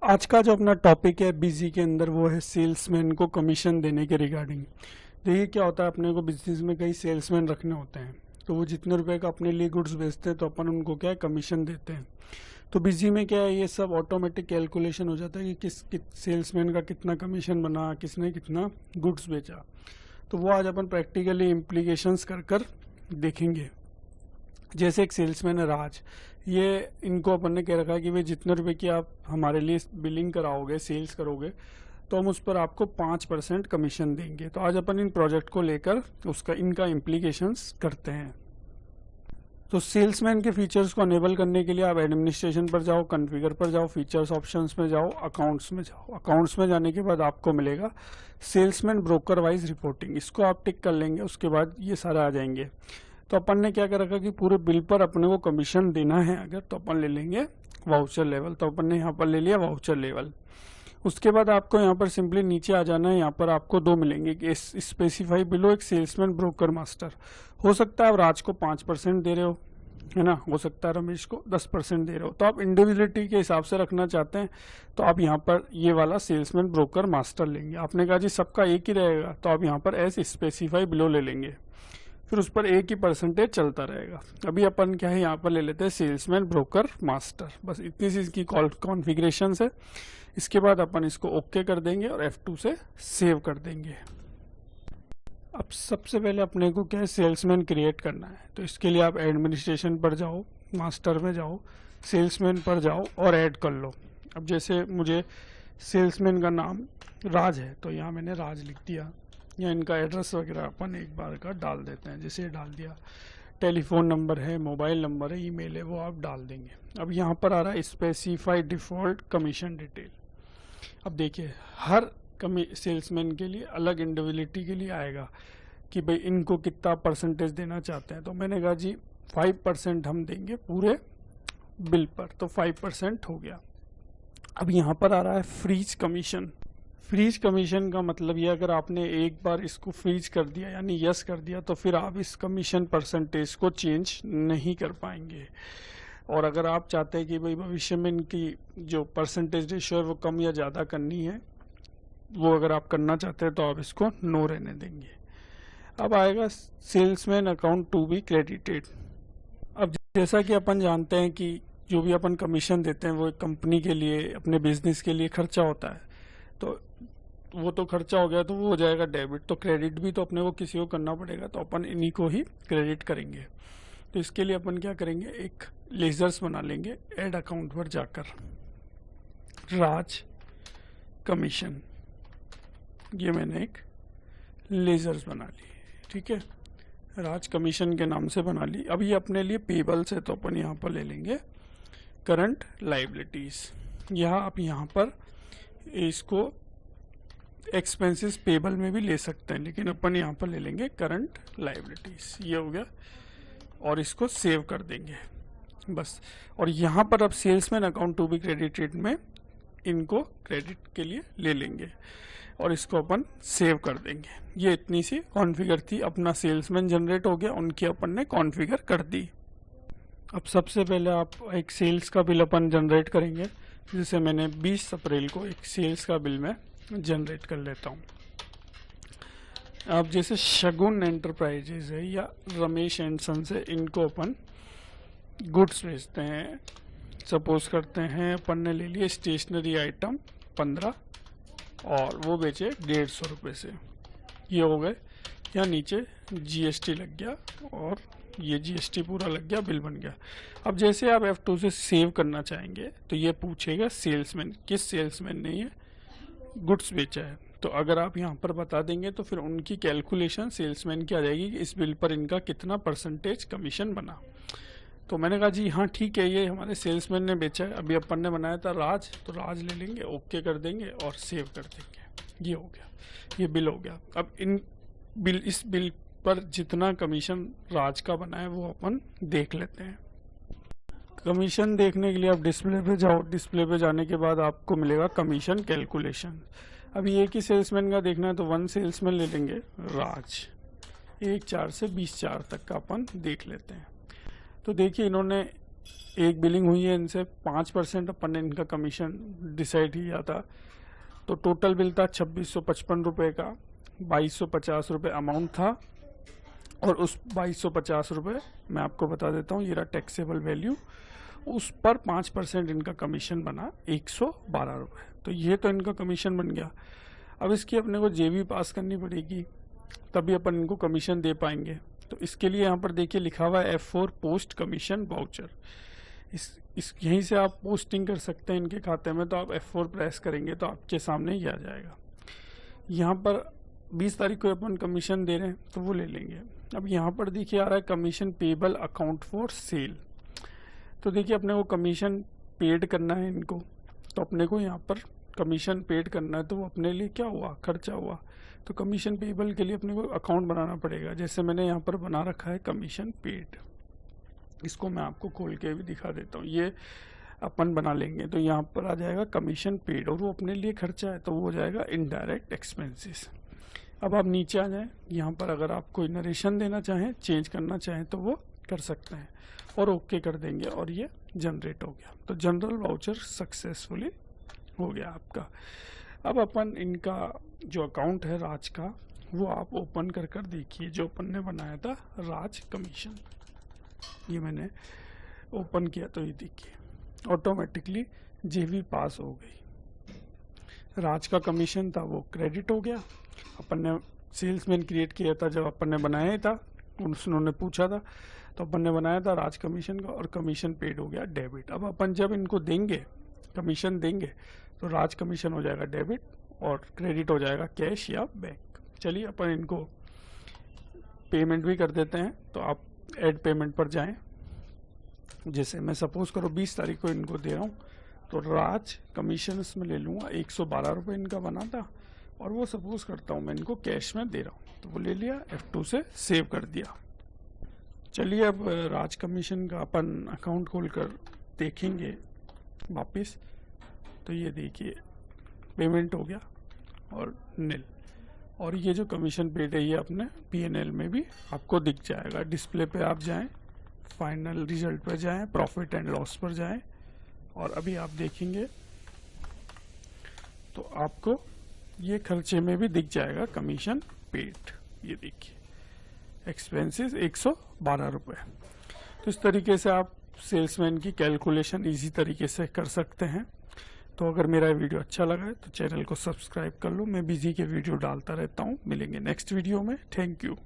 आज का जो अपना टॉपिक है बिजी के अंदर वो है सेल्समैन को कमीशन देने के रिगार्डिंग। देखिए क्या होता है, अपने को बिजनेस में कई सेल्समैन रखने होते हैं, तो वो जितने रुपए का अपने लिए गुड्स बेचते हैं तो अपन उनको क्या है कमीशन देते हैं। तो बिजी में क्या है, ये सब ऑटोमेटिक कैलकुलेशन हो जाता है कि किस सेल्समैन का कितना कमीशन बना, किसने कितना गुड्स बेचा। तो वो आज अपन प्रैक्टिकली इम्प्लीकेशंस कर कर देखेंगे। जैसे एक सेल्समैन है राज, ये इनको अपन ने कह रखा है कि भाई जितने रुपए की आप हमारे लिए बिलिंग कराओगे, सेल्स करोगे, तो हम उस पर आपको 5% कमीशन देंगे। तो आज अपन इन प्रोजेक्ट को लेकर उसका इनका इम्प्लीकेशंस करते हैं। तो सेल्समैन के फीचर्स को अनेबल करने के लिए आप एडमिनिस्ट्रेशन पर जाओ, कॉन्फ़िगर पर जाओ, फीचर्स ऑप्शंस में जाओ, अकाउंट्स में जाओ। अकाउंट्स में जाने के बाद आपको मिलेगा सेल्समैन ब्रोकर वाइज रिपोर्टिंग, इसको आप टिक कर लेंगे। उसके बाद ये सारे आ जाएंगे। तो अपन ने क्या कर रखा कि पूरे बिल पर अपने को कमीशन देना है अगर, तो अपन ले लेंगे वाउचर लेवल। तो अपन ने यहाँ पर ले लिया वाउचर लेवल। उसके बाद आपको यहाँ पर सिंपली नीचे आ जाना है। यहाँ पर आपको दो मिलेंगे कि स्पेसिफाई बिलो एक सेल्समैन ब्रोकर मास्टर। हो सकता है आप राज को 5% दे रहे हो, है ना, हो सकता है रमेश को 10% दे रहे हो। तो आप इंडिविजुअलिटी के हिसाब से रखना चाहते हैं तो आप यहाँ पर ये वाला सेल्समैन ब्रोकर मास्टर लेंगे। आपने कहा जी सबका एक ही रहेगा, तो आप यहाँ पर एस स्पेसिफाई बिलो ले लेंगे, फिर उस पर एक ही परसेंटेज चलता रहेगा। अभी अपन क्या है यहाँ पर ले लेते हैं सेल्समैन ब्रोकर मास्टर। बस इतनी सी इसकी कॉन्फ़िगरेशन है। इसके बाद अपन इसको ओके कर देंगे और F2 से सेव कर देंगे। अब सबसे पहले अपने को क्या है सेल्समैन क्रिएट करना है। तो इसके लिए आप एडमिनिस्ट्रेशन पर जाओ, मास्टर में जाओ, सेल्समैन पर जाओ और ऐड कर लो। अब जैसे मुझे सेल्समैन का नाम राज है, तो यहाँ मैंने राज लिख दिया, या इनका एड्रेस वगैरह अपन एक बार का डाल देते हैं। जैसे डाल दिया, टेलीफोन नंबर है, मोबाइल नंबर है, ईमेल है, वो आप डाल देंगे। अब यहाँ पर आ रहा है स्पेसिफाई डिफॉल्ट कमीशन डिटेल। अब देखिए हर सेल्समैन के लिए अलग इंडिविजुअलिटी के लिए आएगा कि भाई इनको कितना परसेंटेज देना चाहते हैं। तो मैंने कहा जी 5% हम देंगे पूरे बिल पर, तो 5% हो गया। अब यहाँ पर आ रहा है फ्रीज कमीशन। फ्रीज कमीशन का मतलब ये, अगर आपने एक बार इसको फ्रीज कर दिया यानी यस कर दिया, तो फिर आप इस कमीशन परसेंटेज को चेंज नहीं कर पाएंगे। और अगर आप चाहते हैं कि भाई भविष्य में इनकी जो परसेंटेज रेशियो है वो कम या ज़्यादा करनी है, वो अगर आप करना चाहते हैं तो आप इसको नो रहने देंगे। अब आएगा salesman account to be credited. अब जैसा कि अपन जानते हैं कि जो भी अपन कमीशन देते हैं वो एक कंपनी के लिए, अपने बिजनेस के लिए खर्चा होता है। तो वो तो खर्चा हो गया, तो वो हो जाएगा डेबिट। तो क्रेडिट भी तो अपने को किसी को करना पड़ेगा, तो अपन इन्हीं को ही क्रेडिट करेंगे। तो इसके लिए अपन क्या करेंगे, एक लेजर्स बना लेंगे। ऐड अकाउंट पर जाकर राज कमीशन, ये मैंने एक लेजर्स बना ली, ठीक है, राज कमीशन के नाम से बना ली। अब ये अपने लिए पेबल्स है, तो अपन यहाँ पर ले लेंगे करंट लाइबिलिटीज। यहाँ आप यहाँ पर इसको एक्सपेंसेस पेबल में भी ले सकते हैं, लेकिन अपन यहाँ पर ले लेंगे करंट लाइबिलिटीज। ये हो गया और इसको सेव कर देंगे बस। और यहाँ पर अब salesman account to be credited में इनको क्रेडिट के लिए ले लेंगे और इसको अपन सेव कर देंगे। ये इतनी सी कॉन्फ़िगर थी, अपना सेल्समैन जनरेट हो गया, उनकी अपन ने कॉन्फ़िगर कर दी। अब सबसे पहले आप एक सेल्स का बिल अपन जनरेट करेंगे। जैसे मैंने 20 अप्रैल को एक सेल्स का बिल में जनरेट कर लेता हूँ। अब जैसे शगुन एंटरप्राइजेज है या रमेश एंड सन से, इनको अपन गुड्स बेचते हैं। सपोज करते हैं अपन ने ले लिए स्टेशनरी आइटम 15 और वो बेचे 150 रुपये से। ये हो गए, यहाँ नीचे जीएसटी लग गया और ये जीएसटी पूरा लग गया, बिल बन गया। अब जैसे आप F2 से सेव करना चाहेंगे तो ये पूछेगा सेल्समैन, किस सेल्समैन ने ये गुड्स बेचा है। तो अगर आप यहाँ पर बता देंगे तो फिर उनकी कैलकुलेशन सेल्समैन की आ जाएगी कि इस बिल पर इनका कितना परसेंटेज कमीशन बना। तो मैंने कहा जी हाँ ठीक है, ये हमारे सेल्समैन ने बेचा है। अभी अपन ने बनाया था राज, तो राज ले लेंगे, ओके कर देंगे और सेव कर देंगे। ये हो गया, ये बिल हो गया। अब इस बिल पर जितना कमीशन राज का बना है वो अपन देख लेते हैं। कमीशन देखने के लिए आप डिस्प्ले पे जाओ। डिस्प्ले पे जाने के बाद आपको मिलेगा कमीशन कैलकुलेशन। अभी एक ही सेल्समैन का देखना है तो वन सेल्समैन ले लेंगे राज। 1/4 से 20/4 तक का अपन देख लेते हैं। तो देखिए इन्होंने एक बिलिंग हुई है इनसे 5% अपन ने इनका कमीशन डिसाइड किया था, तो टोटल बिल था 2655 रुपये का, 2250 रुपये अमाउंट था, और उस 2250 रुपये मैं आपको बता देता हूँ, ये रहा टैक्सेबल वैल्यू, उस पर 5% इनका कमीशन बना 112 रुपये। तो ये तो इनका कमीशन बन गया। अब इसकी अपने को जेवी पास करनी पड़ेगी, तभी अपन इनको कमीशन दे पाएंगे। तो इसके लिए यहाँ पर देखिए लिखा हुआ है F4 पोस्ट कमीशन वाउचर। इस यहीं से आप पोस्टिंग कर सकते हैं इनके खाते में। तो आप F4 प्रेस करेंगे तो आपके सामने ये आ जाएगा। यहाँ पर 20 तारीख को अपन कमीशन दे रहे हैं तो वो ले लेंगे। अब यहाँ पर देखिए आ रहा है commission payable account for sale. तो देखिए अपने को कमीशन पेड करना है इनको, तो अपने को यहाँ पर कमीशन पेड करना है, तो वो अपने लिए क्या हुआ, खर्चा हुआ। तो कमीशन पेबल के लिए अपने को अकाउंट बनाना पड़ेगा। जैसे मैंने यहाँ पर बना रखा है कमीशन पेड, इसको मैं आपको खोल के भी दिखा देता हूँ। ये अपन बना लेंगे तो यहाँ पर आ जाएगा कमीशन पेड, और वो अपने लिए खर्चा है तो वो हो जाएगा इनडायरेक्ट एक्सपेंसेस। अब आप नीचे आ जाएं, यहाँ पर अगर आप कोई नरेशन देना चाहें, चेंज करना चाहें तो वो कर सकते हैं, और ओके कर देंगे और ये जनरेट हो गया। तो जनरल वाउचर सक्सेसफुली हो गया आपका। अब अपन इनका जो अकाउंट है राज का, वो आप ओपन कर कर देखिए। जो अपन ने बनाया था राज कमीशन, ये मैंने ओपन किया तो ये देखिए ऑटोमेटिकली जेवी पास हो गई। राज का कमीशन था वो क्रेडिट हो गया। अपन ने सेल्समैन क्रिएट किया था जब अपन ने बनाया था, उन्होंने पूछा था तो अपन ने बनाया था राज कमीशन का, और कमीशन पेड हो गया डेबिट। अब अपन जब इनको देंगे कमीशन देंगे तो राज कमीशन हो जाएगा डेबिट और क्रेडिट हो जाएगा कैश या बैंक। चलिए अपन इनको पेमेंट भी कर देते हैं। तो आप ऐड पेमेंट पर जाएं। जैसे मैं सपोज करो 20 तारीख को इनको दे रहा हूँ, तो राज कमीशन इसमें ले लूँगा। 112 रुपये इनका बना था, और वो सपोज करता हूँ मैं इनको कैश में दे रहा हूँ, तो वो ले लिया, F2 से सेव कर दिया। चलिए अब राज कमीशन का अपन अकाउंट खोलकर देखेंगे वापस। तो ये देखिए पेमेंट हो गया और नील, और ये जो कमीशन पेड है ये अपने P&L में भी आपको दिख जाएगा। डिस्प्ले पे आप जाएं, फाइनल रिजल्ट पर जाएं, प्रॉफिट एंड लॉस पर जाएं, और अभी आप देखेंगे तो आपको ये खर्चे में भी दिख जाएगा कमीशन पेड। ये देखिए एक्सपेंसेस 112 रुपये। तो इस तरीके से आप सेल्समैन की कैलकुलेशन इजी तरीके से कर सकते हैं। तो अगर मेरा वीडियो अच्छा लगा है तो चैनल को सब्सक्राइब कर लो। मैं बिजी के वीडियो डालता रहता हूँ। मिलेंगे नेक्स्ट वीडियो में। Thank you.